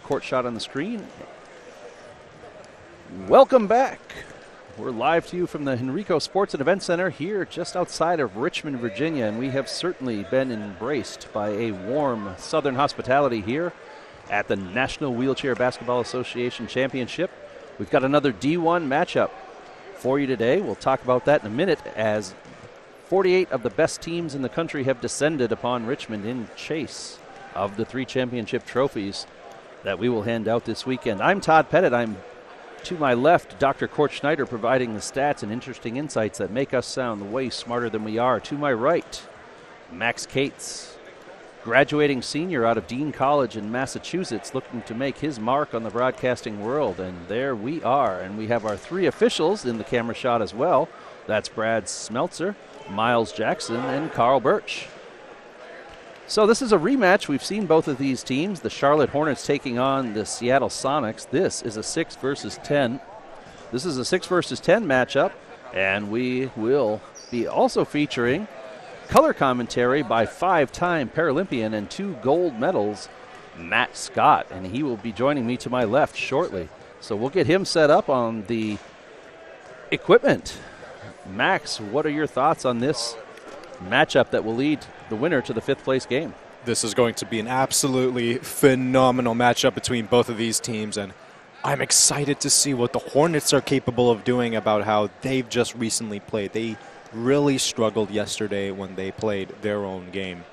court shot on the screen. Welcome back. We're live to you from the Henrico Sports and Event Center here just outside of Richmond, Virginia, and we have certainly been embraced by a warm southern hospitality here at the National Wheelchair Basketball Association Championship. We've got another D1 matchup for you today. We'll talk about that in a minute as 48 of the best teams in the country have descended upon Richmond in chase of the 3 championship trophies that we will hand out this weekend. I'm Todd Pettit. I'm to my left, Dr. Court Schneider, providing the stats and interesting insights that make us sound way smarter than we are. To my right, Max Cates, graduating senior out of Dean College in Massachusetts, looking to make his mark on the broadcasting world. And there we are. And we have our 3 officials in the camera shot as well. That's Brad Smeltzer, Miles Jackson, and Carl Birch. So this is a rematch. We've seen both of these teams, the Charlotte Hornets taking on the Seattle Sonics. This is a 6 versus 10. This is a 6 versus 10 matchup, and we will be also featuring color commentary by 5-time Paralympian and 2 gold medals, Matt Scott, and he will be joining me to my left shortly. So we'll get him set up on the equipment. Max, what are your thoughts on this matchup that will lead the winner to the 5th place game? This is going to be an absolutely phenomenal matchup between both of these teams, and I'm excited to see what the Hornets are capable of doing about how they've just recently played. They really struggled yesterday when they played their own game.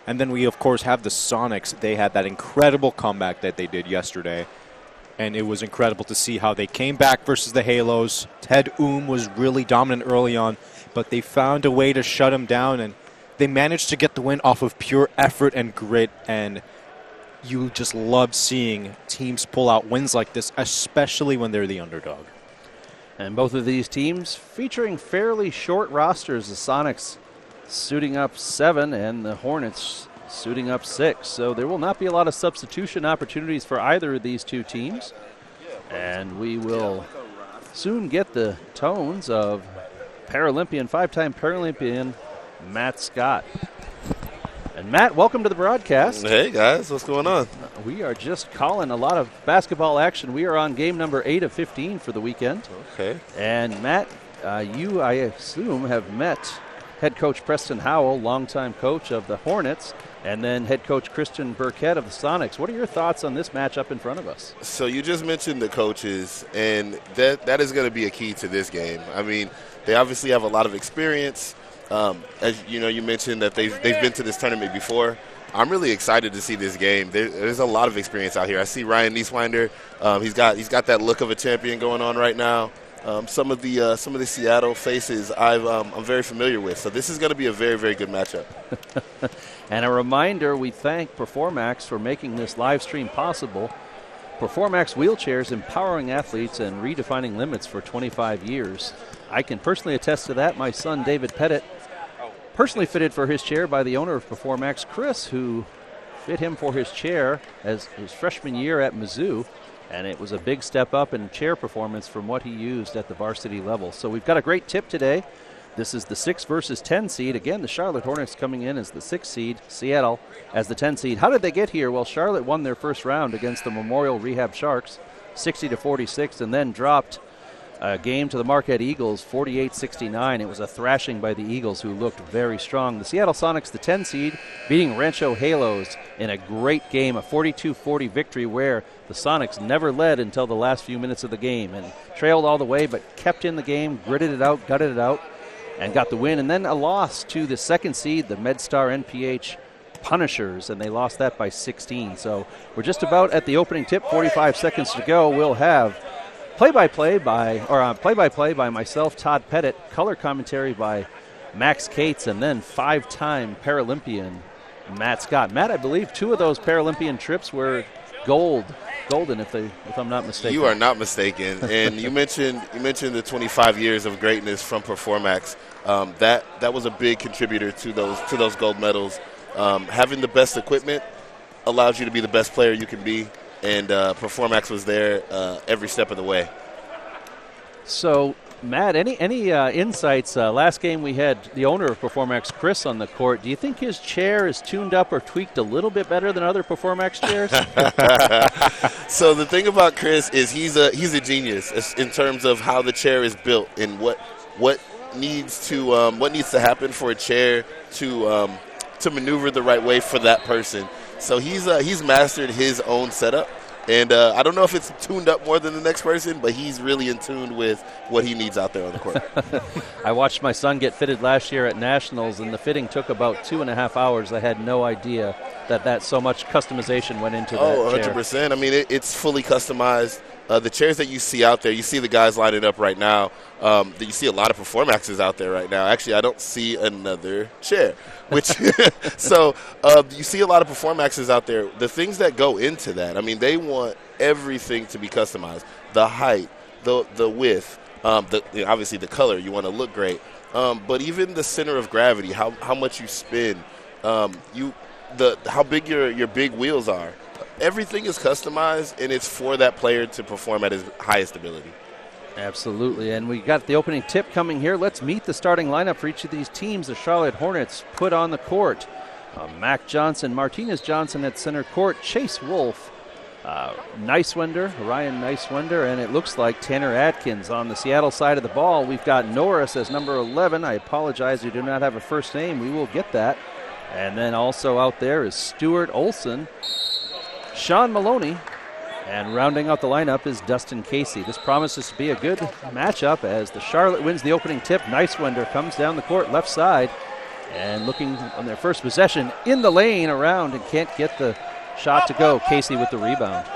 And then we, of course, have the Sonics. They had that incredible comeback that they did yesterday, and it was incredible to see how they came back versus the Halos. Ted was really dominant early on, but they found a way to shut him down, and they managed to get the win off of pure effort and grit, and you just love seeing teams pull out wins like this, especially when they're the underdog. And both of these teams featuring fairly short rosters, the Sonics suiting up 7 and the Hornets suiting up 6. So there will not be a lot of substitution opportunities for either of these 2 teams. And we will soon get the tones of 5-time Paralympian Matt Scott. And Matt, welcome to the broadcast. Hey guys, what's going on? We are just calling a lot of basketball action. We are on game number 8 of 15 for the weekend. Okay. And Matt, you, I assume, have met head coach Preston Howell, longtime coach of the Hornets, and then head coach Christian Burkett of the Sonics. What are your thoughts on this matchup in front of us? So you just mentioned the coaches, and that is going to be a key to this game. I mean, they obviously have a lot of experience. As you know, you mentioned that they've been to this tournament before. I'm really excited to see this game. There's a lot of experience out here. I see Ryan Nieswinder. He's got that look of a champion going on right now. Some of the Seattle faces I'm very familiar with. So this is going to be a very, very good matchup. And a reminder, we thank Performax for making this live stream possible. Performax Wheelchairs, empowering athletes and redefining limits for 25 years. I can personally attest to that. My son, David Pettit, personally fitted for his chair by the owner of Performax, Chris, who fit him for his chair as his freshman year at Mizzou. And it was a big step up in chair performance from what he used at the varsity level. So we've got a great tip today. This is the 6 versus 10 seed. Again, the Charlotte Hornets coming in as the 6 seed, Seattle as the 10 seed. How did they get here? Well, Charlotte won their first round against the Memorial Rehab Sharks, 60-46, and then dropped a game to the Marquette Eagles, 48-69. It was a thrashing by the Eagles, who looked very strong. The Seattle Sonics, the 10 seed, beating Rancho Halos in a great game, a 42-40 victory where the Sonics never led until the last few minutes of the game and trailed all the way, but kept in the game, gritted it out, gutted it out, and got the win. And then a loss to the 2nd seed, the MedStar NPH Punishers, and they lost that by 16. So we're just about at the opening tip, 45 seconds to go. We'll have play-by-play by myself, Todd Pettit, color commentary by Max Cates, and then 5-time Paralympian Matt Scott. Matt, I believe 2 of those Paralympian trips were golden, if I'm not mistaken. You are not mistaken. And you mentioned the 25 years of greatness from Performax. That was a big contributor to those gold medals. Having the best equipment allows you to be the best player you can be. And Performax was there every step of the way. So Matt, any insights? Last game we had the owner of Performax, Chris, on the court. Do you think his chair is tuned up or tweaked a little bit better than other Performax chairs? So the thing about Chris is he's a genius in terms of how the chair is built and what needs to happen for a chair to maneuver the right way for that person. So he's mastered his own setup. And I don't know if it's tuned up more than the next person, but he's really in tune with what he needs out there on the court. I watched my son get fitted last year at Nationals, and the fitting took about 2.5 hours. I had no idea that so much customization went into that chair. 100%. I mean, it's fully customized. The chairs that you see out there, you see the guys lining up right now. You see a lot of Performaxes out there right now. Actually, I don't see another chair. So you see a lot of Performaxes out there. The things that go into that, I mean, they want everything to be customized. The height, the width, obviously the color. You want to look great. But even the center of gravity, how much you spin, how big your big wheels are. Everything is customized, and it's for that player to perform at his highest ability. Absolutely, and we got the opening tip coming here. Let's meet the starting lineup for each of these teams. The Charlotte Hornets put on the court. Mac Johnson, Martinez Johnson at center court, Chase Wolf, Ryan Neiswender, and it looks like Tanner Atkins on the Seattle side of the ball. We've got Norris as number 11. I apologize, we do not have a first name. We will get that. And then also out there is Stuart Olson, Sean Maloney, and rounding out the lineup is Dustin Casey. This promises to be a good matchup as the Charlotte wins the opening tip. Neiswender comes down the court left side and looking on their first possession in the lane around and can't get the shot to go. Casey with the rebound.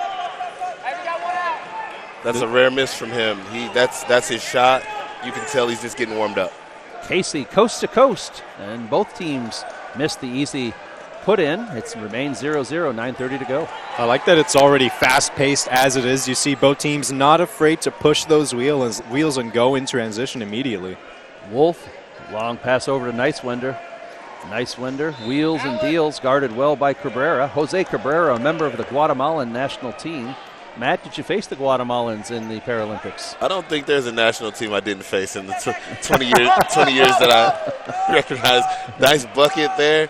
That's a rare miss from him. That's his shot. You can tell he's just getting warmed up. Casey coast to coast, and both teams missed the easy put in. It remains 0-0, 9:30 to go. I like that it's already fast-paced as it is. You see both teams not afraid to push those wheels and go in transition immediately. Wolf, long pass over to Neiswender. Neiswender wheels and deals, guarded well by Cabrera. Jose Cabrera, a member of the Guatemalan national team. Matt, did you face the Guatemalans in the Paralympics? I don't think there's a national team I didn't face in the 20 years that I recognize. Nice bucket there.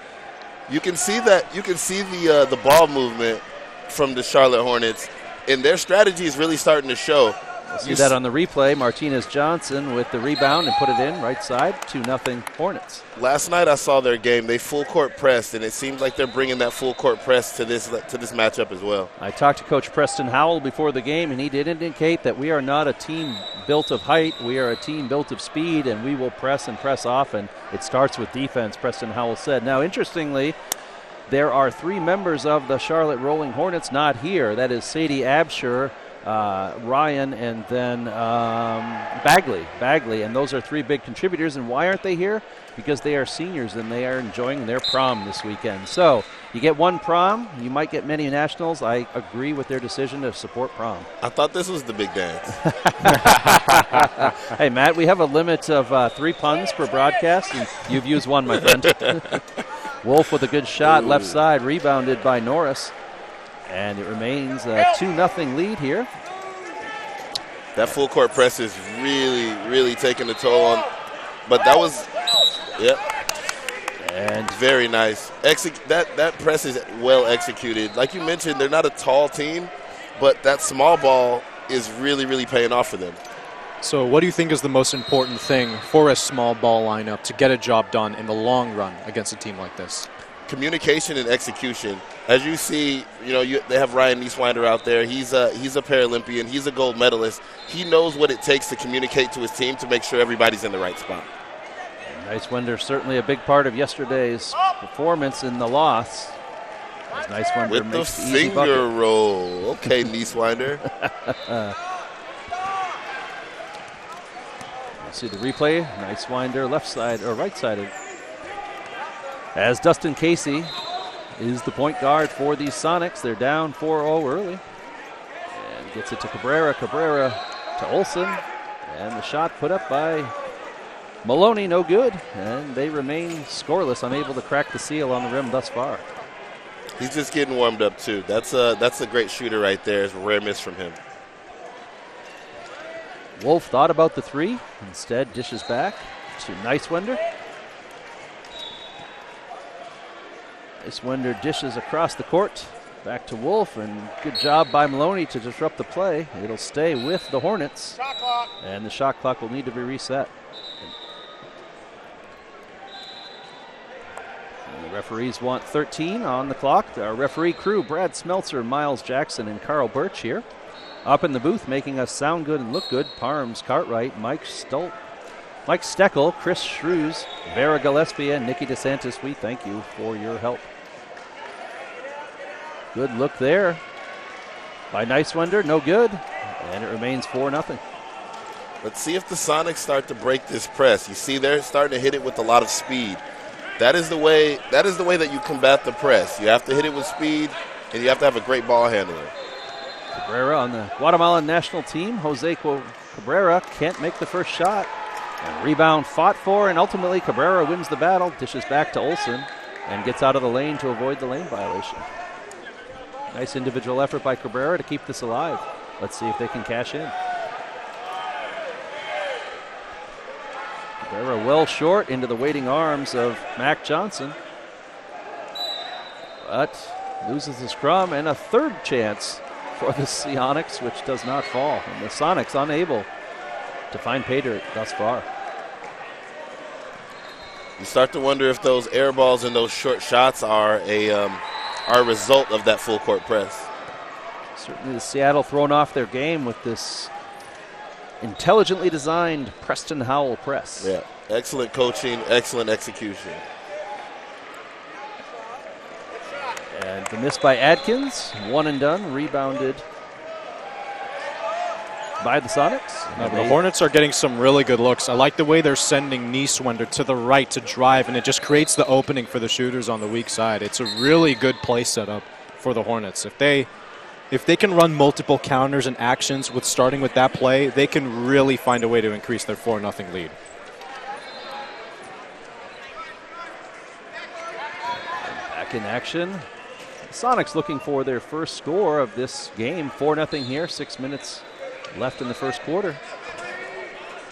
You can see that. You can see the ball movement from the Charlotte Hornets, and their strategy is really starting to show. We'll see that on the replay. Martinez Johnson with the rebound and put it in right side. 2-0 Hornets. Last night I saw their game. They full court pressed, and it seems like they're bringing that full court press to this matchup as well. I talked to Coach Preston Howell before the game, and he did indicate that we are not a team built of height. We are a team built of speed, and we will press and press off, and it starts with defense, Preston Howell said. Now, interestingly, there are 3 members of the Charlotte Rolling Hornets not here. That is Sadie Absher, Ryan, and then Bagley, and those are 3 big contributors. And why aren't they here? Because they are seniors and they are enjoying their prom this weekend. So you get 1 prom, you might get many nationals. I agree with their decision to support prom. I thought this was the big dance. Hey, Matt, we have a limit of 3 puns per broadcast, and you've used 1, my friend. Wolf with a good shot, left side, rebounded by Norris. And it remains a 2-0 lead here. That full court press is really, really taking the toll on. But that was, and very nice. That press is well executed. Like you mentioned, they're not a tall team, but that small ball is really, really paying off for them. So what do you think is the most important thing for a small ball lineup to get a job done in the long run against a team like this? Communication and execution. As you see, they have Ryan Neiswender out there. He's a Paralympian. He's a gold medalist. He knows what it takes to communicate to his team to make sure everybody's in the right spot. Neiswender certainly a big part of yesterday's performance in the loss. As Neiswender with makes the the easy finger bucket. roll. Okay, Neiswender. See the replay. Neiswender left side or right sided. As Dustin Casey is the point guard for the Sonics. They're down 4-0 early. And gets it to Cabrera. Cabrera to Olson. And the shot put up by Maloney, no good. And they remain scoreless, unable to crack the seal on the rim thus far. He's just getting warmed up, too. That's a great shooter right there. It's a rare miss from him. Wolf thought about the three, instead dishes back to Nicewender. Nicewender dishes across the court, back to Wolf, and good job by Maloney to disrupt the play. It'll stay with the Hornets, and the shot clock will need to be reset. And the referees want 13 on the clock. Our referee crew, Brad Smeltzer, Miles Jackson, and Carl Birch here. Up in the booth, making us sound good and look good, Parms, Cartwright, Mike Steckel, Chris Shrews, Vera Gillespie, and Nikki DeSantis. We thank you for your help. Good look there by Nicewender, no good, and it remains 4-0. Let's see if the Sonics start to break this press. You see they're starting to hit it with a lot of speed. That is the way that you combat the press. You have to hit it with speed, and you have to have a great ball handler. Cabrera on the Guatemalan national team. Jose Cabrera can't make the first shot. And rebound fought for, and ultimately Cabrera wins the battle, dishes back to Olsen, and gets out of the lane to avoid the lane violation. Nice individual effort by Cabrera to keep this alive. Let's see if they can cash in. Cabrera well short into the waiting arms of Mac Johnson. But loses the scrum, and a third chance for the Sonics, which does not fall. And the Sonics unable to find pay dirt thus far. You start to wonder if those air balls and those short shots are a result of that full court press. Certainly the Seattle thrown off their game with this intelligently designed Preston Howell press. Yeah, excellent coaching, excellent execution. And the miss by Adkins, one and done, rebounded by the Sonics. The Hornets are getting some really good looks. I like the way they're sending Nicewender to the right to drive, and it just creates the opening for the shooters on the weak side. It's a really good play setup for the Hornets. If they can run multiple counters and actions with starting with that play, they can really find a way to increase their 4-0 lead. Back in action. Sonics looking for their first score of this game. 4-0 here, 6 minutes left in the first quarter.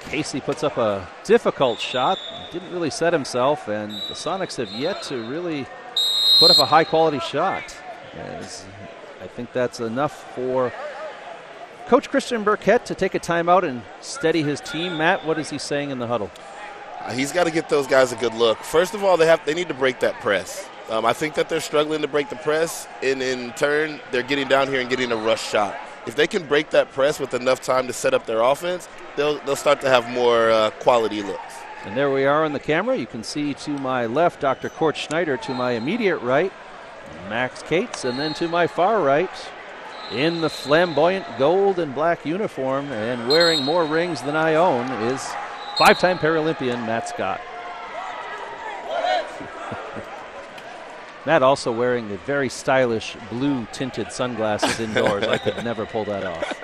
Casey puts up a difficult shot. Didn't really set himself, and the Sonics have yet to really put up a high-quality shot. As I think that's enough for Coach Christian Burkett to take a timeout and steady his team. Matt, what is he saying in the huddle? He's got to get those guys a good look. First of all, they need to break that press. I think that they're struggling to break the press, and in turn, they're getting down here and getting a rush shot. If they can break that press with enough time to set up their offense, they'll start to have more quality looks. And there we are on the camera. You can see to my left Dr. Kort Schneider, to my immediate right Max Cates, and then to my far right in the flamboyant gold and black uniform and wearing more rings than I own is five-time Paralympian Matt Scott. Matt also wearing the very stylish blue tinted sunglasses indoors. I could never pull that off.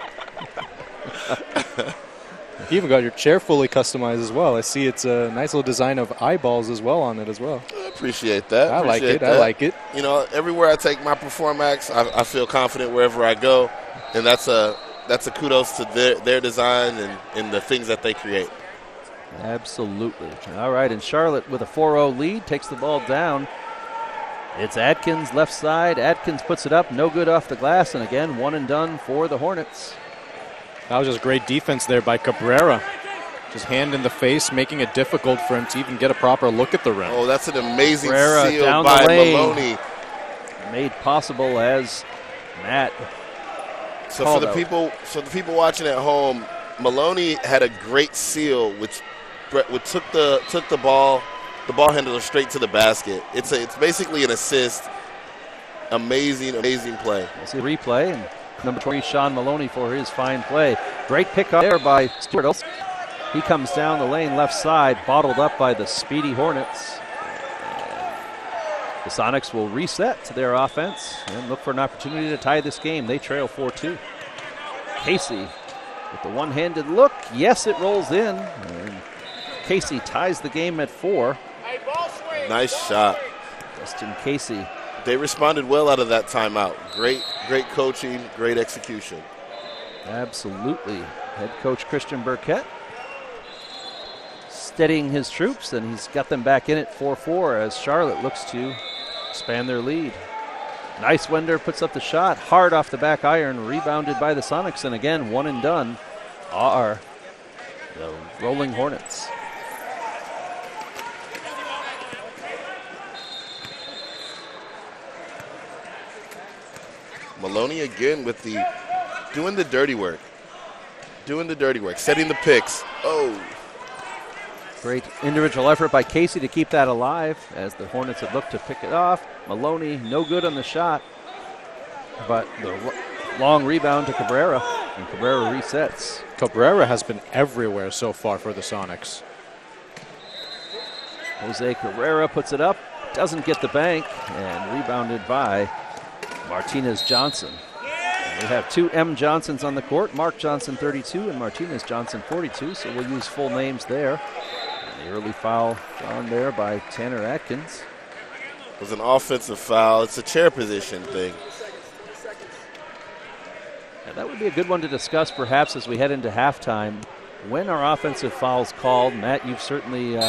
You even got your chair fully customized as well. I see it's a nice little design of eyeballs as well on it as well. I appreciate that. I like it. You know, everywhere I take my Performax, I feel confident wherever I go, and that's a kudos to their design and the things that they create. Absolutely. All right, and Charlotte with a 4-0 lead takes the ball down. It's Atkins left side. Atkins puts it up, no good off the glass, and again, one and done for the Hornets. That was just great defense there by Cabrera. Just hand in the face, making it difficult for him to even get a proper look at the rim. Oh, that's an amazing Cabrera seal down by the lane. Maloney. Made possible as Matt. So for the people watching at home, Maloney had a great seal, which took the ball handler straight to the basket. It's basically an assist. Amazing play. We'll see the replay, and number 20, Sean Maloney, for his fine play. Great pick up there by Stuart. He comes down the lane left side, bottled up by the speedy Hornets. The Sonics will reset to their offense and look for an opportunity to tie this game. They trail 4-2. Casey with the one-handed look. Yes, it rolls in. And Casey ties the game at 4. Nice shot. Justin Casey. They responded well out of that timeout. Great coaching, great execution. Absolutely. Head coach Christian Burkett steadying his troops, and he's got them back in at 4-4 as Charlotte looks to expand their lead. Nice Wender puts up the shot, hard off the back iron, rebounded by the Sonics, and again, one and done are the Rolling Hornets. Maloney again with doing the dirty work, setting the picks. Oh. Great individual effort by Casey to keep that alive as the Hornets had looked to pick it off. Maloney, no good on the shot, but the long rebound to Cabrera, and Cabrera resets. Cabrera has been everywhere so far for the Sonics. Jose Cabrera puts it up, doesn't get the bank, and rebounded by Martinez Johnson. And we have two M. Johnsons on the court, Mark Johnson 32 and Martinez Johnson 42, so we'll use full names there. And the early foul drawn there by Tanner Atkins. It was an offensive foul. It's a chair position thing. And that would be a good one to discuss perhaps as we head into halftime. When are offensive fouls called? Matt, you've certainly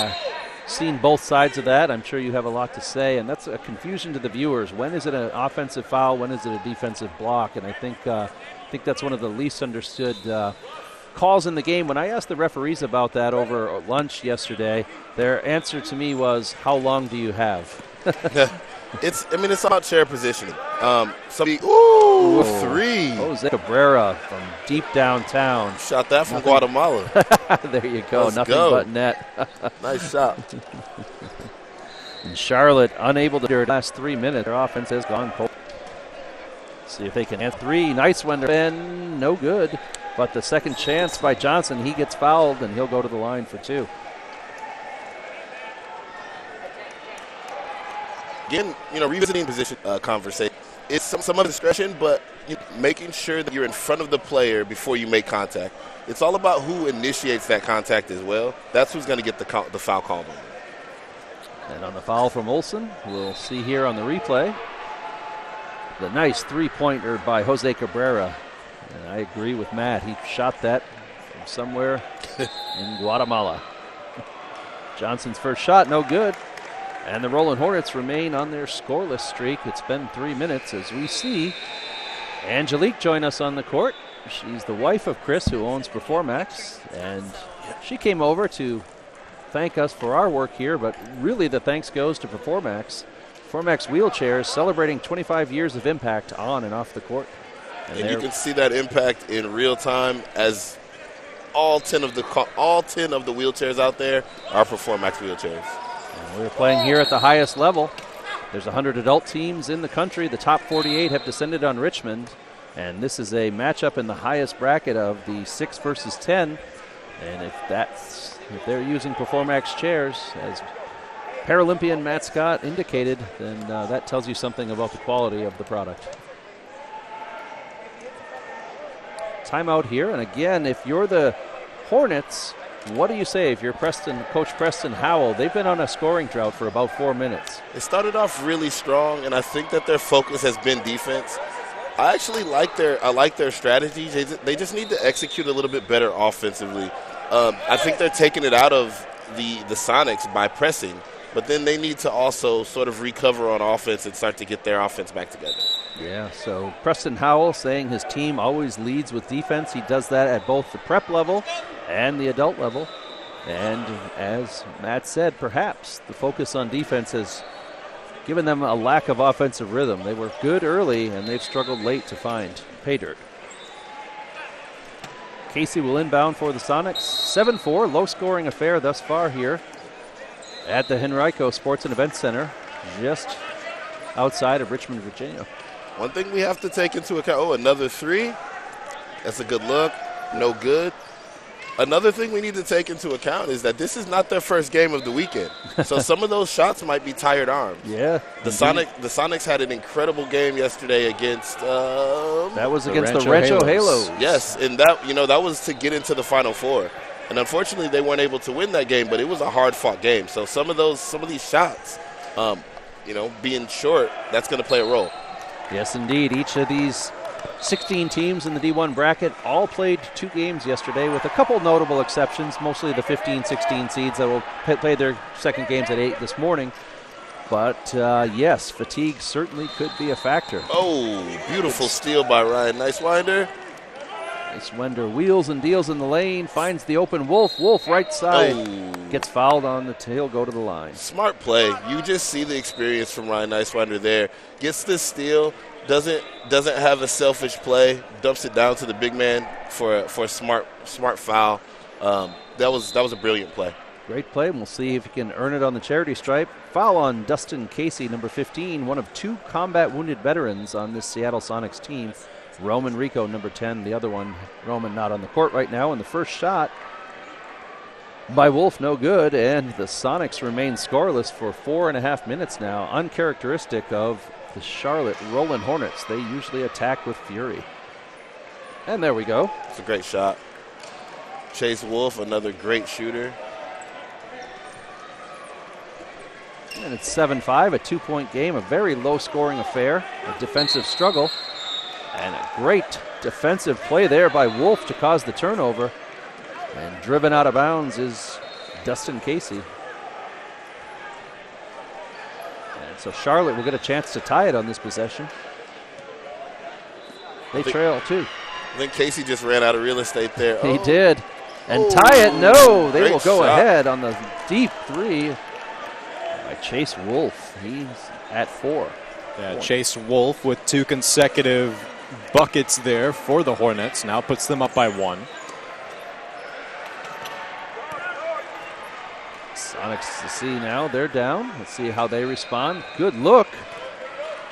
seen both sides of that. I'm sure you have a lot to say, and that's a confusion to the viewers. When is it an offensive foul? When is it a defensive block? And I think that's one of the least understood calls in the game. When I asked the referees about that over lunch yesterday, their answer to me was, "How long do you have?" It's about chair positioning. Three. Jose Cabrera from deep downtown. Shot that from Guatemala. There you go. Let's Nothing go. but net. Nice shot. And Charlotte unable to do it last 3 minutes. Their offense has gone cold. See if they can hit three. Nice one. And no good. But the second chance by Johnson, he gets fouled, and he'll go to the line for two. Again, revisiting position conversation. It's some of discretion, but making sure that you're in front of the player before you make contact. It's all about who initiates that contact as well. That's who's going to get the foul called on. And on the foul from Olsen, we'll see here on the replay, the nice three-pointer by Jose Cabrera. And I agree with Matt. He shot that from somewhere in Guatemala. Johnson's first shot, no good. And the Rollin Hornets remain on their scoreless streak. It's been 3 minutes as we see Angelique join us on the court. She's the wife of Chris, who owns Performax, and she came over to thank us for our work here, but really the thanks goes to Performax. Performax wheelchairs celebrating 25 years of impact on and off the court. And you can see that impact in real time as all 10 of the wheelchairs out there are Performax wheelchairs. And we're playing here at the highest level. There's 100 adult teams in the country. The top 48 have descended on Richmond. And this is a matchup in the highest bracket of the 6 versus 10. And if they're using Performax chairs, as Paralympian Matt Scott indicated, then that tells you something about the quality of the product. Timeout here. And again, if you're the Hornets, what do you say if you're Coach Preston Howell? They've been on a scoring drought for about 4 minutes. They started off really strong, and I think that their focus has been defense. I actually like their strategies. They just need to execute a little bit better offensively. I think they're taking it out of the Sonics by pressing, but then they need to also sort of recover on offense and start to get their offense back together. Yeah, so Preston Howell saying his team always leads with defense. He does that at both the prep level and the adult level. And as Matt said, perhaps the focus on defense has given them a lack of offensive rhythm. They were good early, and they've struggled late to find pay dirt. Casey will inbound for the Sonics. 7-4, low-scoring affair thus far here at the Henrico Sports and Events Center, just outside of Richmond, Virginia. One thing we have to take into account, another three. That's a good look. No good. Another thing we need to take into account is that this is not their first game of the weekend. So some of those shots might be tired arms. Yeah. The Sonics had an incredible game yesterday against that was against the Rancho Halos. Yes, and that was to get into the Final Four. And unfortunately they weren't able to win that game, but it was a hard-fought game. So some of these shots, being short, that's going to play a role. Yes, indeed. Each of these 16 teams in the D1 bracket all played 2 games yesterday with a couple notable exceptions, mostly the 15-16 seeds that will play their second games at 8 this morning. But, yes, fatigue certainly could be a factor. Oh, beautiful steal by Ryan Nicewinder. Nicewinder wheels and deals in the lane, finds the open Wolf. Wolf right side, gets fouled on the tail, go to the line. Smart play. You just see the experience from Ryan Nicewinder there. Gets this steal, doesn't have a selfish play, dumps it down to the big man for a smart foul. That was a brilliant play. Great play, and we'll see if he can earn it on the charity stripe. Foul on Dustin Casey, number 15, one of 2 combat wounded veterans on this Seattle Sonics team. Roman Rico, number 10, the other one. Roman not on the court right now, and the first shot by Wolf, no good, and the Sonics remain scoreless for 4.5 minutes now, uncharacteristic of the Charolette Rollin Hornets. They usually attack with fury. And there we go. It's a great shot. Chase Wolf, another great shooter. And it's 7-5, a 2-point game, a very low-scoring affair, a defensive struggle, and a great defensive play there by Wolf to cause the turnover. And driven out of bounds is Dustin Casey. And so Charlotte will get a chance to tie it on this possession. They trail, too. I think Casey just ran out of real estate there. He did. And tie it, no. They will go shot. ahead on the deep 3 by Chase Wolf. He's at 4. Yeah, Chase Wolf with 2 consecutive buckets there for the Hornets. Now puts them up by 1. Sonics to see now. They're down. Let's see how they respond. Good look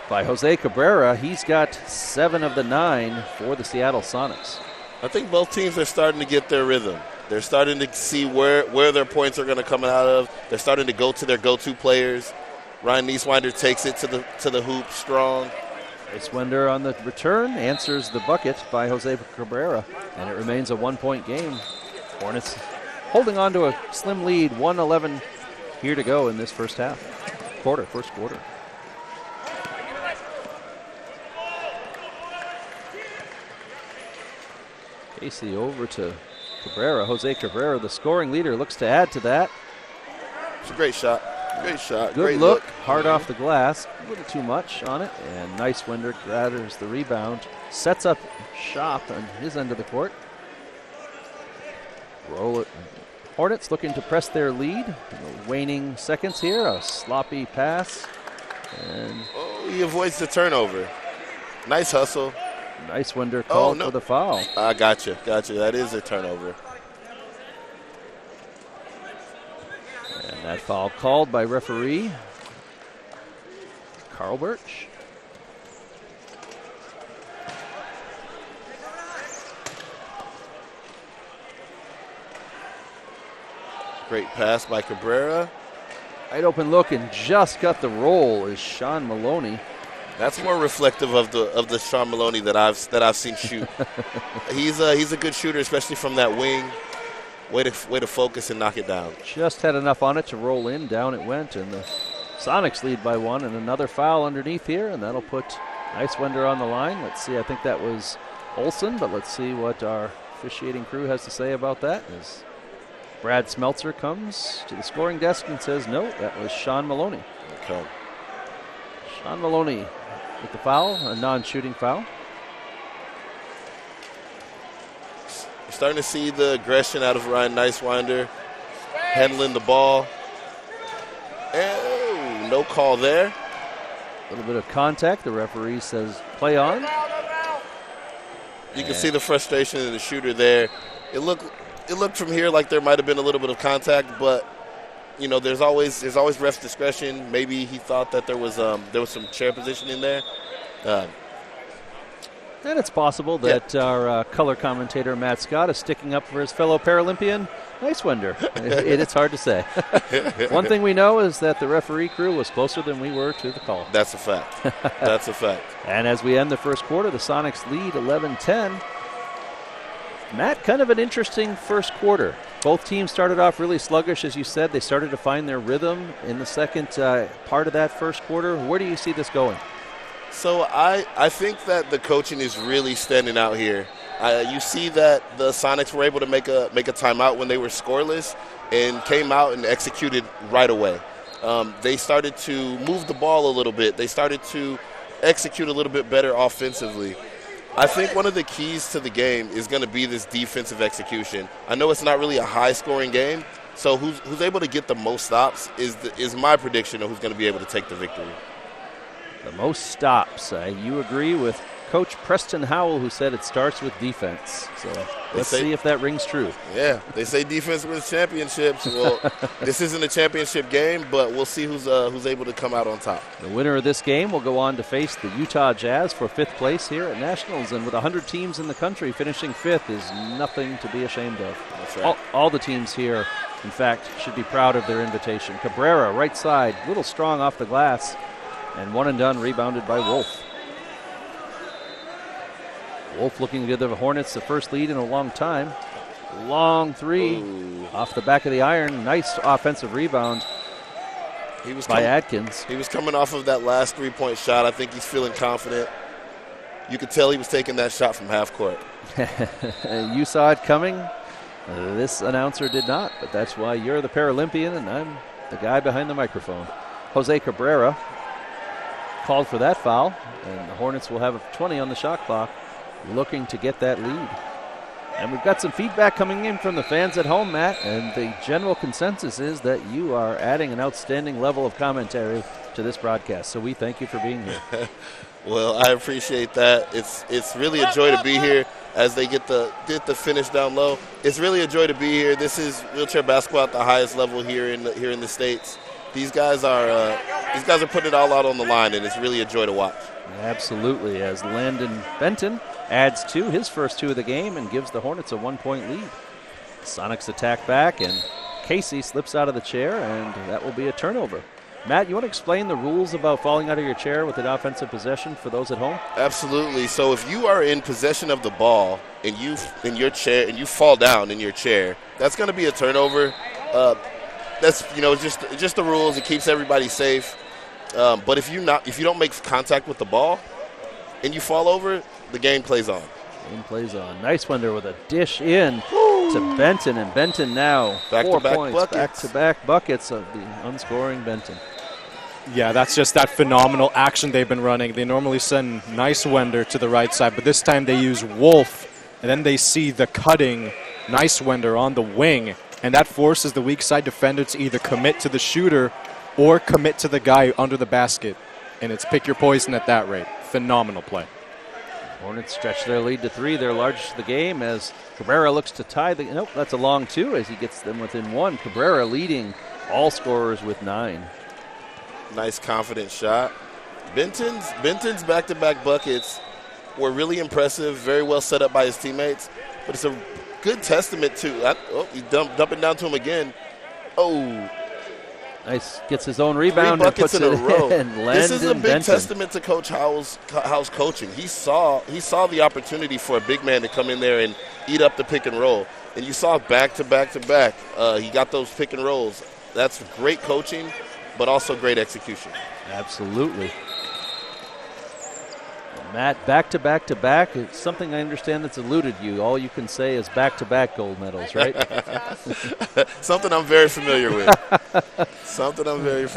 by Jose Cabrera. He's got 7 of the 9 for the Seattle Sonics. I think both teams are starting to get their rhythm. They're starting to see where their points are going to come out of. They're starting to go to their go-to players. Ryan Nicewinder takes it to the hoop strong. Nicewinder on the return answers the bucket by Jose Cabrera, and it remains a 1-point game. Hornets holding on to a slim lead, 1:11 here to go in this first quarter. Casey over to Cabrera. Jose Cabrera, the scoring leader, looks to add to that. It's a great shot. Great shot. Good Great look. Hard off the glass. A little too much on it. And Nicewinder gathers the rebound. Sets up shop on his end of the court. Roll it. Hornets looking to press their lead. The waning seconds here. A sloppy pass. And he avoids the turnover. Nice hustle. Nicewinder called for the foul. I gotcha. That is a turnover. And that foul called by referee Carl Birch. Great pass by Cabrera. Wide open look and just got the roll is Sean Maloney. That's more reflective of the Sean Maloney that I've seen shoot. He's a good shooter, especially from that wing. Way to focus and knock it down. Just had enough on it to roll in. Down it went, and the Sonics lead by 1. And another foul underneath here, and that'll put Nicewinder on the line. Let's see. I think that was Olsen, but let's see what our officiating crew has to say about that. As Brad Smeltzer comes to the scoring desk and says, no, that was Sean Maloney. Okay. Sean Maloney with the foul, a non-shooting foul. You're starting to see the aggression out of Ryan Nicewinder, handling the ball. And no call there. A little bit of contact. The referee says play on. You can see the frustration of the shooter there. It looked from here like there might have been a little bit of contact, but you know, there's always ref discretion. Maybe he thought that there was some chair position in there. And it's possible that our color commentator, Matt Scott, is sticking up for his fellow Paralympian, Nicewinder. It's hard to say. One thing we know is that the referee crew was closer than we were to the call. That's a fact. That's a fact. And as we end the first quarter, the Sonics lead 11-10. Matt, kind of an interesting first quarter. Both teams started off really sluggish, as you said. They started to find their rhythm in the second part of that first quarter. Where do you see this going? So I think that the coaching is really standing out here. You see that the Sonics were able to make a timeout when they were scoreless and came out and executed right away. They started to move the ball a little bit. They started to execute a little bit better offensively. I think one of the keys to the game is going to be this defensive execution. I know it's not really a high-scoring game, so who's able to get the most stops is my prediction of who's going to be able to take the victory. The most stops. You agree with Coach Preston Howell, who said it starts with defense. So let's see if that rings true. Yeah, they say defense wins championships. Well, this isn't a championship game, but we'll see who's able to come out on top. The winner of this game will go on to face the Utah Jazz for 5th place here at Nationals. And with 100 teams in the country, finishing 5th is nothing to be ashamed of. That's right. All the teams here, in fact, should be proud of their invitation. Cabrera, right side, a little strong off the glass. And one and done, rebounded by Wolf. Wolf looking to give the Hornets the first lead in a long time. Long three off the back of the iron. Nice offensive rebound by Adkins. He was coming off of that last three-point shot. I think he's feeling confident. You could tell he was taking that shot from half court. You saw it coming. This announcer did not, but that's why you're the Paralympian and I'm the guy behind the microphone. Jose Cabrera called for that foul, and the Hornets will have a 20 on the shot clock, looking to get that lead. And we've got some feedback coming in from the fans at home, Matt, and the general consensus is that you are adding an outstanding level of commentary to this broadcast, so we thank you for being here. Well, I appreciate that. It's really a joy to be here as they get the finish down low. It's really a joy to be here. This is wheelchair basketball at the highest level here in the States. These guys are putting it all out on the line, and it's really a joy to watch. Absolutely, as Landon Benton adds his first 2 of the game and gives the Hornets a 1-point lead. Sonics attack back, and Casey slips out of the chair, and that will be a turnover. Matt, you want to explain the rules about falling out of your chair with an offensive possession for those at home? Absolutely. So if you are in possession of the ball and you in your chair and you fall down in your chair, that's going to be a turnover. That's just the rules. It keeps everybody safe. But if you don't make contact with the ball and you fall over, the game plays on. Game plays on. Nice one there with a dish in to Benton, and Benton now 4 points, back-to-back buckets of the unscoring Benton. Yeah, that's just that phenomenal action they've been running. They normally send Nicewender to the right side, but this time they use Wolf, and then they see the cutting Nicewender on the wing, and that forces the weak side defender to either commit to the shooter or commit to the guy under the basket, and it's pick your poison at that rate. Phenomenal play. Hornets stretch their lead to 3. They're largest of the game as Cabrera looks to tie the... Nope, that's a long 2 as he gets them within 1. Cabrera leading all scorers with 9. Nice, confident shot. Benton's back-to-back buckets were really impressive, very well set up by his teammates, but it's a good testament to... he's dumping down to him again. Oh, nice. Gets his own rebound 3 and puts buckets in a row. This is a big Benton. testament to Coach Howell's coaching. He saw the opportunity for a big man to come in there and eat up the pick and roll. And you saw back to back to back. He got those pick and rolls. That's great coaching, but also great execution. Absolutely. Matt, back to back to back. It's something I understand that's eluded you. All you can say is back to back gold medals, right? Something I'm very familiar with. I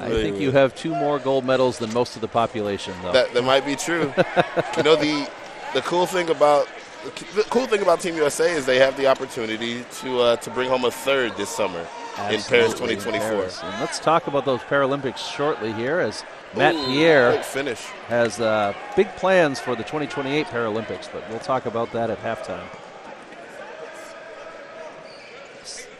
think you have 2 more gold medals than most of the population, though. That might be true. The cool thing about Team USA is they have the opportunity to bring home a 3rd this summer. Absolutely, in Paris 2024. Paris. And let's talk about those Paralympics shortly here as Matt Pierre has big plans for the 2028 Paralympics, but we'll talk about that at halftime.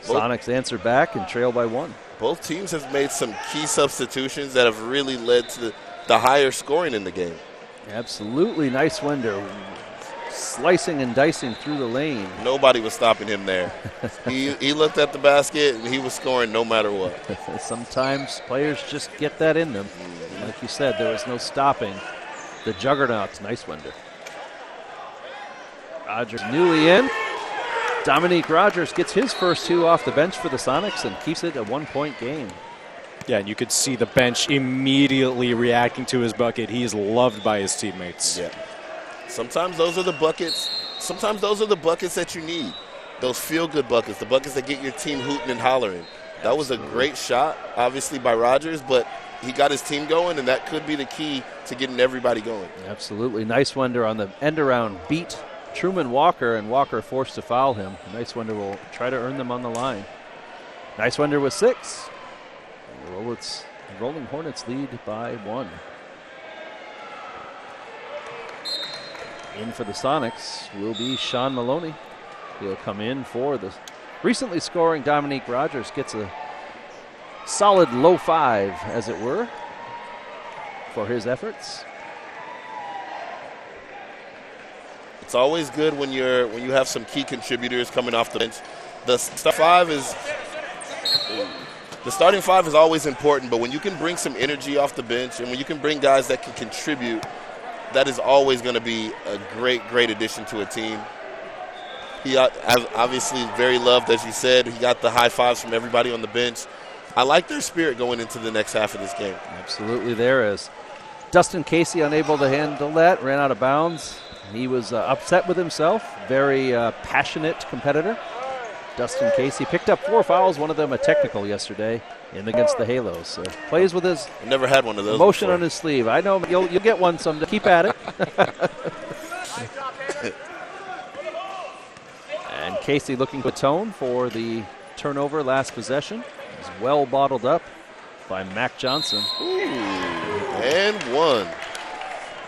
Sonics answer back and trail by 1. Both teams have made some key substitutions that have really led to the higher scoring in the game. Absolutely. Nice window. Slicing and dicing through the lane. Nobody was stopping him there. He looked at the basket and he was scoring no matter what. Sometimes players just get that in them. Like you said, there was no stopping the juggernaut. Nice window. Rogers newly in. Dominique Rogers gets his first 2 off the bench for the Sonics and keeps it a 1-point game. Yeah, and you could see the bench immediately reacting to his bucket. He is loved by his teammates. Yeah. Sometimes those are the buckets. Sometimes those are the buckets that you need. Those feel-good buckets, the buckets that get your team hooting and hollering. That was a great shot, obviously, by Rogers, but he got his team going, and that could be the key to getting everybody going. Absolutely. Nice-Wonder on the end-around beat Truman Walker, and Walker forced to foul him. Nice-Wonder will try to earn them on the line. Nice-Wonder with 6. The Rolling Hornets lead by 1. In for the Sonics will be Sean Maloney. He'll come in for the recently scoring Dominique Rogers. Gets a solid low 5, as it were, for his efforts. It's always good when you have some key contributors coming off the bench. The starting 5 is always important, but when you can bring some energy off the bench and when you can bring guys that can contribute, that is always going to be a great addition to a team. He obviously very loved, as you said. He got the high fives from everybody on the bench. I like their spirit going into the next half of this game. Absolutely there is. Dustin Casey unable to handle that, ran out of bounds. He was upset with himself, very passionate competitor. Dustin Casey picked up 4 fouls, one of them a technical yesterday against the Halos. So plays with his never had one of those emotion before. On his sleeve. I know you'll get one someday. Keep at it. And Casey looking to atone for the turnover last possession. He's well bottled up by Mac Johnson. Ooh, and 1.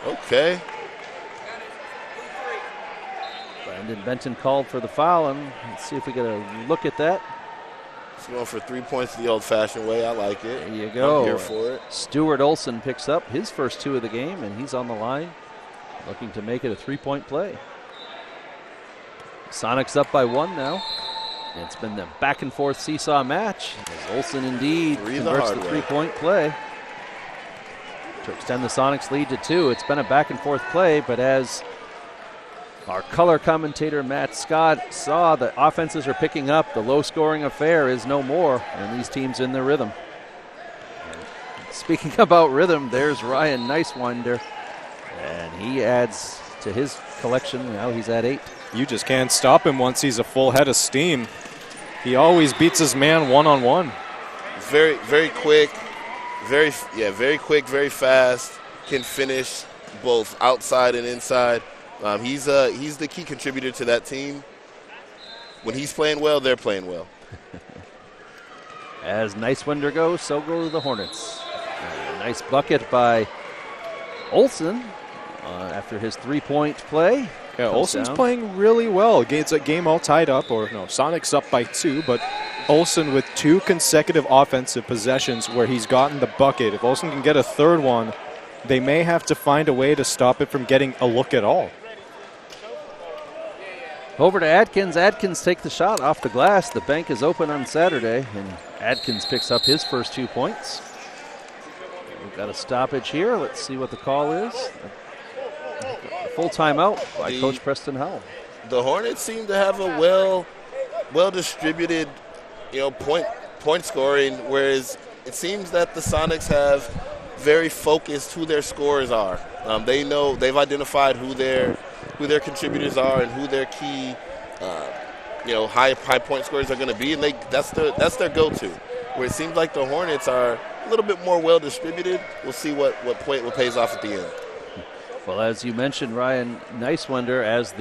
Okay. Brandon Benton called for the foul, and let's see if we get a look at that. He's going for 3 points the old-fashioned way. I like it. There you go. I'm here for it. Stuart Olson picks up his first 2 of the game, and he's on the line looking to make it a 3-point play. Sonics up by 1 now. It's been the back-and-forth seesaw match as Olson indeed converts the 3-point play to extend the Sonics lead to 2. It's been a back-and-forth play, but as our color commentator Matt Scott saw, the offenses are picking up. The low-scoring affair is no more, and these teams in their rhythm. And speaking about rhythm, there's Ryan Nice-Wonder, and he adds to his collection. Now he's at 8. You just can't stop him once he's a full head of steam. He always beats his man one-on-one. Very quick, very quick, very fast. Can finish both outside and inside. He's the key contributor to that team. When he's playing well, they're playing well. As Nice-Wonder goes, so go the Hornets. A nice bucket by Olson after his 3-point play. Yeah, Olson's playing really well. It's a game all tied up, Sonics up by 2, but Olson with 2 consecutive offensive possessions where he's gotten the bucket. If Olson can get a third one, they may have to find a way to stop it from getting a look at all. Over to Adkins. Adkins takes the shot off the glass. The bank is open on Saturday, and Adkins picks up his first 2 points. We've got a stoppage here. Let's see what the call is. A full timeout by Coach Preston Howell. The Hornets seem to have a well distributed, point scoring, whereas it seems that the Sonics have very focused who their scorers are. They've identified who their contributors are and who their key, high point scorers are going to be, and that's their go-to. Where it seems like the Hornets are a little bit more well distributed. We'll see what pays off at the end. Well, as you mentioned, Ryan Nice-Wonder, as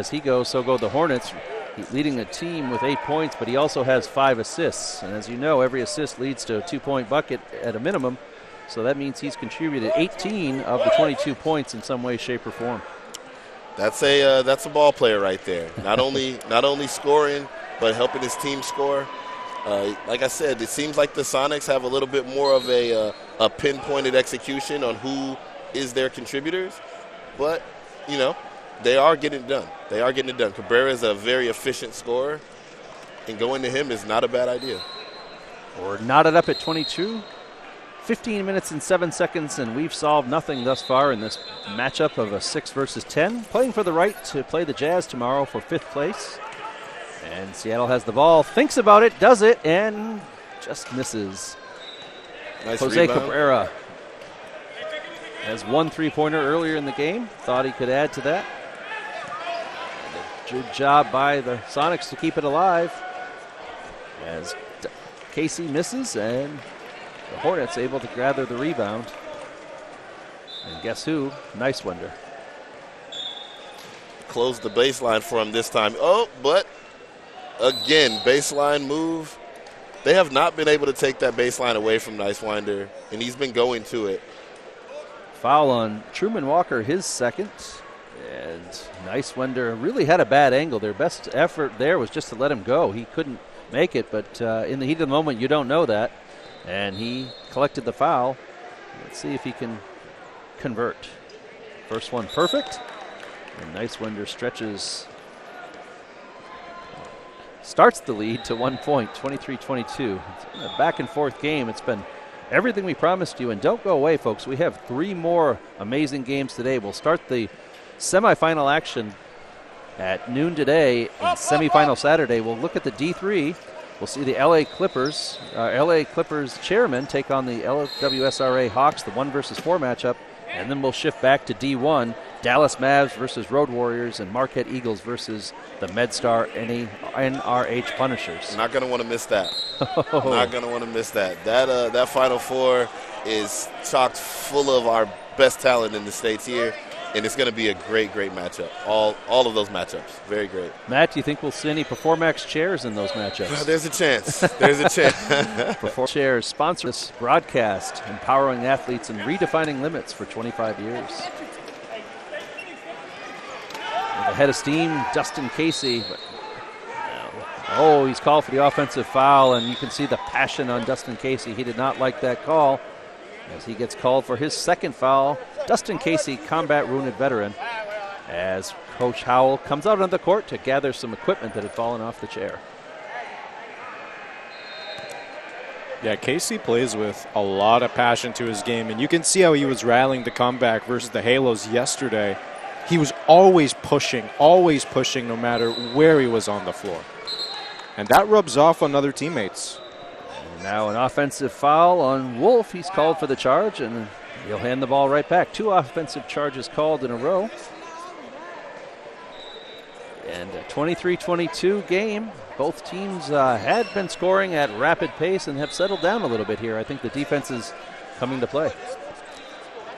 he goes, so go the Hornets. He's leading the team with 8 points, but he also has 5 assists. And as you know, every assist leads to a 2-point bucket at a minimum. So that means he's contributed 18 of the 22 points in some way, shape, or form. That's a ball player right there. Not only scoring, but helping his team score. Like I said, it seems like the Sonics have a little bit more of a pinpointed execution on who is their contributors. But, they are getting it done. Cabrera is a very efficient scorer, and going to him is not a bad idea. We're knotted up at 22. 15 minutes and 7 seconds, and we've solved nothing thus far in this matchup of a 6 versus 10. Playing for the right to play the Jazz tomorrow for 5th place. And Seattle has the ball, thinks about it, does it, and just misses. Nice Jose rebound. Cabrera has one three-pointer earlier in the game. Thought he could add to that. And a good job by the Sonics to keep it alive as Casey misses and the Hornets able to gather the rebound. And guess who? Nicewender. Closed the baseline for him this time. Oh, but again, baseline move. They have not been able to take that baseline away from Nicewinder, and he's been going to it. Foul on Truman Walker, his second. And Nicewender really had a bad angle. Their best effort there was just to let him go. He couldn't make it, but in the heat of the moment, you don't know that. And he collected the foul. Let's see if he can convert. First one perfect. And Nicewender starts the lead to 1 point, 23-22. It's a back and forth game. It's been everything we promised you. And don't go away, folks. We have 3 more amazing games today. We'll start the semifinal action at noon today and semifinal Saturday. We'll look at the D3. We'll see the LA Clippers chairman take on the LWSRA Hawks, the 1-versus-4 matchup. And then we'll shift back to D1, Dallas Mavs versus Road Warriors and Marquette Eagles versus the MedStar NRH Punishers. Not going to want to miss that. Not going to want to miss that. That Final Four is chock full of our best talent in the States here, and it's going to be a great, great matchup. All of those matchups, very great. Matt, do you think we'll see any Performax chairs in those matchups? There's a chance. There's a chance. Perform chairs sponsor this broadcast, empowering athletes and redefining limits for 25 years. With a head of steam, Dustin Casey. He's called for the offensive foul, and you can see the passion on Dustin Casey. He did not like that call as he gets called for his second foul. Dustin Casey, combat-wounded veteran, as Coach Howell comes out on the court to gather some equipment that had fallen off the chair. Yeah, Casey plays with a lot of passion to his game, and you can see how he was rallying to come back versus the Halos yesterday. He was always pushing no matter where he was on the floor. And that rubs off on other teammates. And now an offensive foul on Wolf. He's called for the charge, and he'll hand the ball right back. 2 offensive charges called in a row. And a 23-22 game. Both teams had been scoring at rapid pace and have settled down a little bit here. I think the defense is coming to play.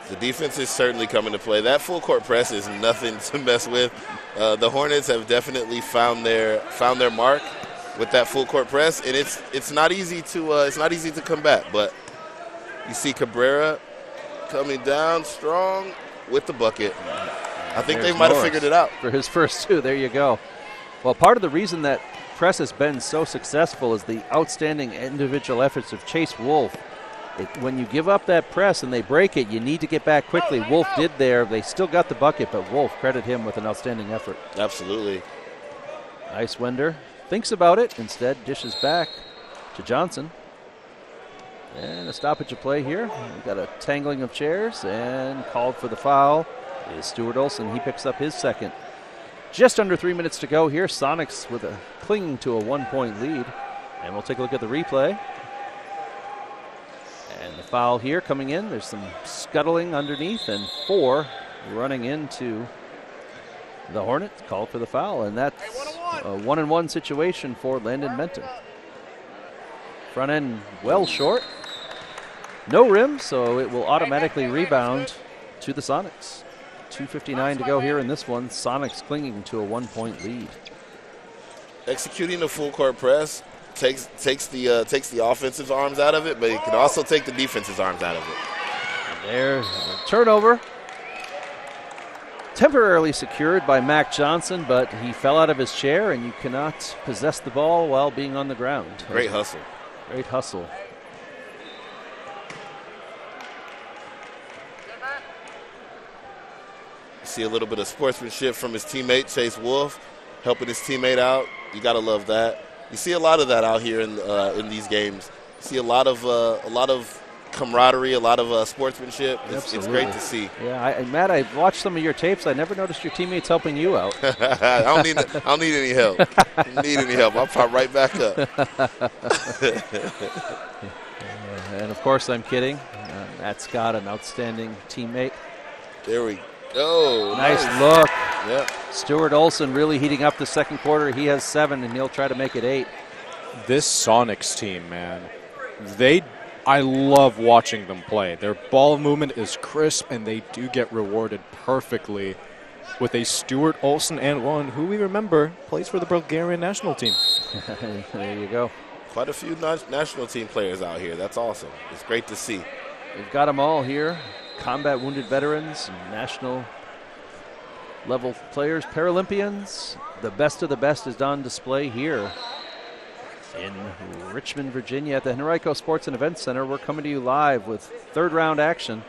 The defense is certainly coming to play. That full court press is nothing to mess with. The Hornets have definitely found their mark with that full court press, and it's not easy to combat. But you see Cabrera coming down strong with the bucket. I think they might have figured it out for his first 2. There you go. Well, part of the reason that press has been so successful is the outstanding individual efforts of Chase Wolf. When you give up that press and they break it, you need to get back quickly. Wolf did there. They still got the bucket, but Wolf, credit him with an outstanding effort. Absolutely. Nicewender thinks about it. Instead, dishes back to Johnson. And a stoppage of play here. We've got a tangling of chairs, and called for the foul is Stuart Olson. He picks up his second. Just under 3 minutes to go here. Sonics clinging to a 1-point lead. And we'll take a look at the replay. And the foul here coming in. There's some scuttling underneath, and 4 running into the Hornets. Called for the foul, and that's a 1-on-1 situation for Landon Menton. Front end well short. No rim, so it will automatically rebound to the Sonics. 2:59 to go here in this one. Sonics clinging to a 1-point lead. Executing the full court press takes the offensive arms out of it, but it can also take the defensive arms out of it. And there's a turnover. Temporarily secured by Mac Johnson, but he fell out of his chair, and you cannot possess the ball while being on the ground. Great hustle. Great hustle. See a little bit of sportsmanship from his teammate, Chase Wolf, helping his teammate out. You got to love that. You see a lot of that out here in these games. You see a lot of camaraderie, a lot of sportsmanship. It's great to see. Yeah, Matt, I watched some of your tapes. I never noticed your teammates helping you out. I don't need any help. I'll pop right back up. And, of course, I'm kidding. Matt Scott, an outstanding teammate. There we go. Nice look. Yep. Stuart Olson really heating up the second quarter. He has 7, and he'll try to make it 8. This Sonics team, man, I love watching them play. Their ball movement is crisp, and they do get rewarded perfectly with a Stuart Olson and one who we remember plays for the Bulgarian national team. There you go. Quite a few national team players out here. That's awesome. It's great to see. We've got them all here. Combat wounded veterans, national level players, Paralympians. The best of the best is on display here in Richmond, Virginia at the Henrico Sports and Events Center. We're coming to you live with third round action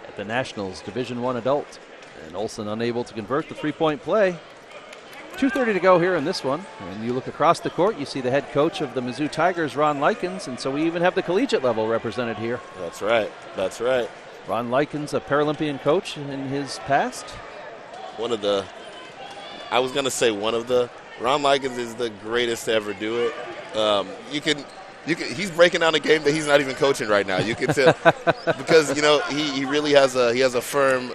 at the Nationals Division I Adult. And Olson unable to convert the three-point play. 2:30 to go here in this one. And you look across the court, you see the head coach of the Mizzou Tigers, Ron Likens, and so we even have the collegiate level represented here. That's right. That's right. Ron Likens, a Paralympian coach in his past. Ron Likens is the greatest to ever do it. He's breaking down a game that he's not even coaching right now. You can tell because he really has a firm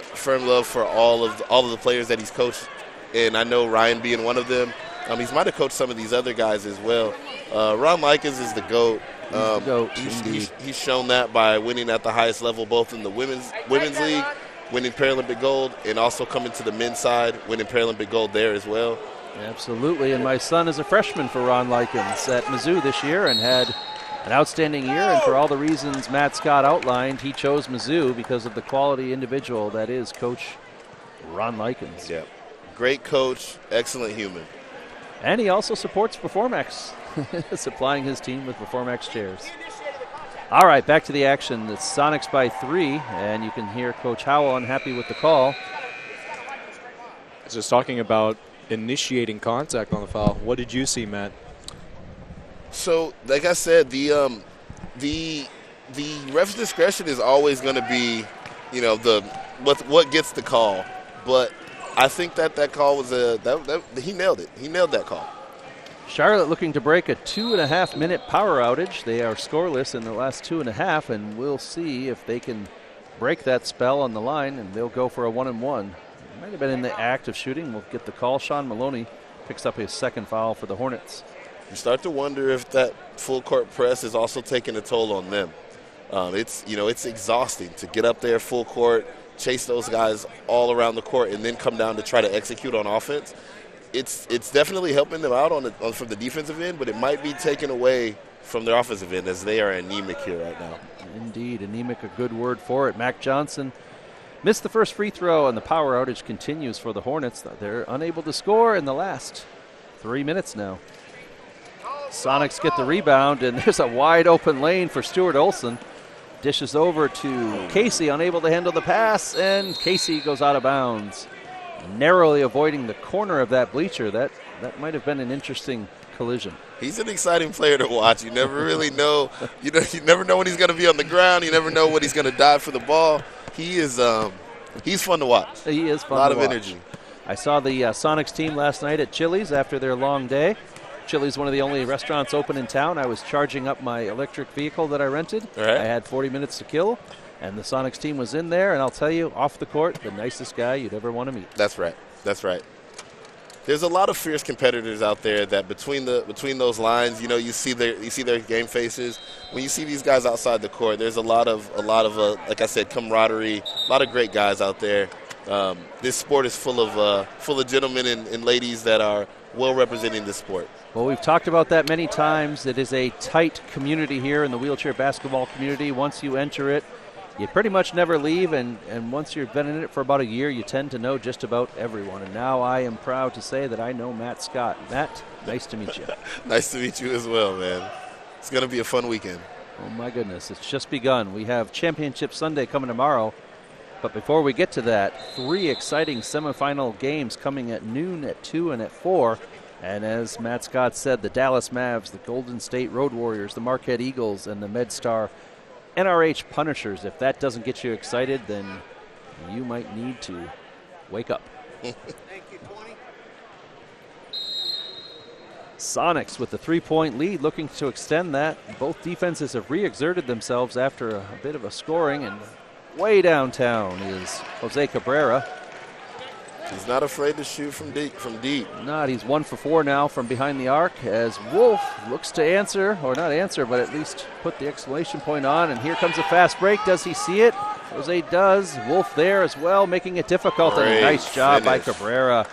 love for all of the players that he's coached, and I know Ryan being one of them. He might have coached some of these other guys as well. Ron Likens is the GOAT. He's shown that by winning at the highest level, both in the women's league, winning Paralympic gold, and also coming to the men's side, winning Paralympic gold there as well. Absolutely, and my son is a freshman for Ron Likens at Mizzou this year and had an outstanding year, and for all the reasons Matt Scott outlined, he chose Mizzou because of the quality individual that is Coach Ron Likens. Yeah, great coach, excellent human. And he also supports Performex, supplying his team with Performex chairs. All right, back to the action. It's Sonics by 3, and you can hear Coach Howell unhappy with the call. Just talking about initiating contact on the foul. What did you see, Matt? So, like I said, the ref's discretion is always going to be, what gets the call. But I think that call was he nailed it. He nailed that call. Charlotte looking to break a 2.5-minute power outage. They are scoreless in the last 2.5, and we'll see if they can break that spell on the line, and they'll go for a 1-and-1. Might have been in the act of shooting. We'll get the call. Sean Maloney picks up his second foul for the Hornets. You start to wonder if that full court press is also taking a toll on them. It's exhausting to get up there full court, chase those guys all around the court, and then come down to try to execute on offense. It's definitely helping them out from the defensive end, but it might be taken away from their offensive end as they are anemic here right now. Indeed, anemic, a good word for it. Mac Johnson missed the first free throw, and the power outage continues for the Hornets. They're unable to score in the last 3 minutes now. Sonics get the rebound, and there's a wide open lane for Stuart Olson. Dishes over to Casey, unable to handle the pass, and Casey goes out of bounds. Narrowly avoiding the corner of that bleacher. That might have been an interesting collision. He's an exciting player to watch. You never really know. You never know when he's going to be on the ground. You never know when he's going to dive for the ball. He's fun to watch. He is fun to watch. A lot of energy. I saw the Sonics team last night at Chili's after their long day. Chili's one of the only restaurants open in town. I was charging up my electric vehicle that I rented. All right. I had 40 minutes to kill, and the Sonics team was in there, and I'll tell you, off the court, the nicest guy you'd ever want to meet. That's right. There's a lot of fierce competitors out there that between those lines, you see their game faces. When you see these guys outside the court, there's a lot of like I said, camaraderie. A lot of great guys out there. This sport is full of gentlemen and ladies that are well representing this sport. Well, we've talked about that many times. It is a tight community here in the wheelchair basketball community. Once you enter it, you pretty much never leave, and once you've been in it for about a year, you tend to know just about everyone. And now I am proud to say that I know Matt Scott. Matt, nice to meet you. Nice to meet you as well, man. It's going to be a fun weekend. Oh, my goodness. It's just begun. We have Championship Sunday coming tomorrow. But before we get to that, 3 exciting semifinal games coming at noon, at 2, and at 4. And as Matt Scott said, the Dallas Mavs, the Golden State Road Warriors, the Marquette Eagles, and the MedStar NRH Punishers. If that doesn't get you excited, then you might need to wake up. Sonics with the 3-point lead, looking to extend that. Both defenses have re-exerted themselves after a bit of a scoring, and way downtown is Jose Cabrera. He's not afraid to shoot from deep. Not. He's 1 for 4 now from behind the arc as Wolf looks to answer, or not answer, but at least put the exclamation point on. And here comes a fast break. Does he see it? Jose does. Wolf there as well, making it difficult. And a nice job by Cabrera.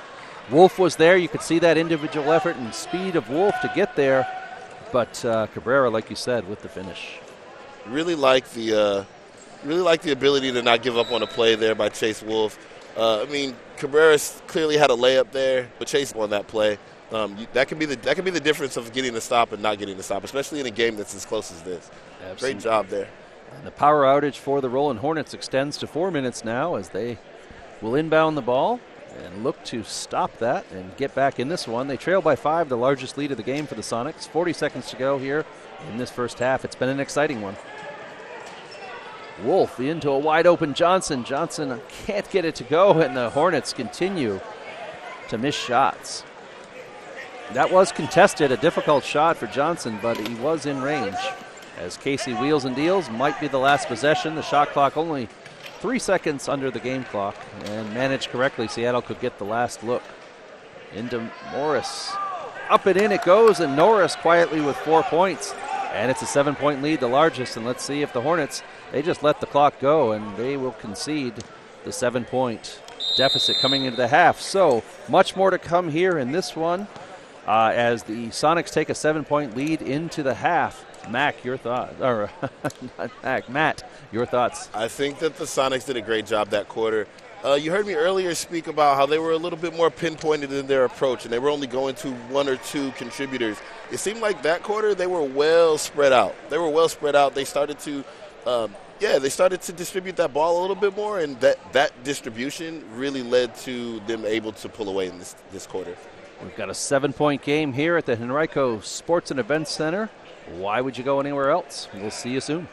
Wolf was there. You could see that individual effort and speed of Wolf to get there. But Cabrera, like you said, with the finish. Really like the ability to not give up on a play there by Chase Wolf. I mean, Cabrera clearly had a layup there, but Chase won that play. That can be the difference of getting the stop and not getting the stop, especially in a game that's as close as this. Absolutely. Great job there. And the power outage for the Rollin Hornets extends to 4 minutes now as they will inbound the ball and look to stop that and get back in this one. They trail by 5, the largest lead of the game for the Sonics. 40 seconds to go here in this first half. It's been an exciting one. Wolf into a wide-open Johnson. Johnson can't get it to go, and the Hornets continue to miss shots. That was contested, a difficult shot for Johnson, but he was in range. As Casey wheels and deals, might be the last possession. The shot clock only 3 seconds under the game clock, and managed correctly, Seattle could get the last look. Into Morris. Up and in it goes, and Norris quietly with 4 points. And it's a 7-point lead, the largest. And let's see if the Hornets, they just let the clock go, and they will concede the 7-point deficit coming into the half. So much more to come here in this one as the Sonics take a 7-point lead into the half. Mac, your thoughts? Or not Mac, Matt, your thoughts? I think that the Sonics did a great job that quarter. You heard me earlier speak about how they were a little bit more pinpointed in their approach, and they were only going to 1 or 2 contributors. It seemed like that quarter they were well spread out. They started to, distribute that ball a little bit more, and that distribution really led to them able to pull away in this quarter. We've got a 7-point game here at the Henrico Sports and Events Center. Why would you go anywhere else? We'll see you soon.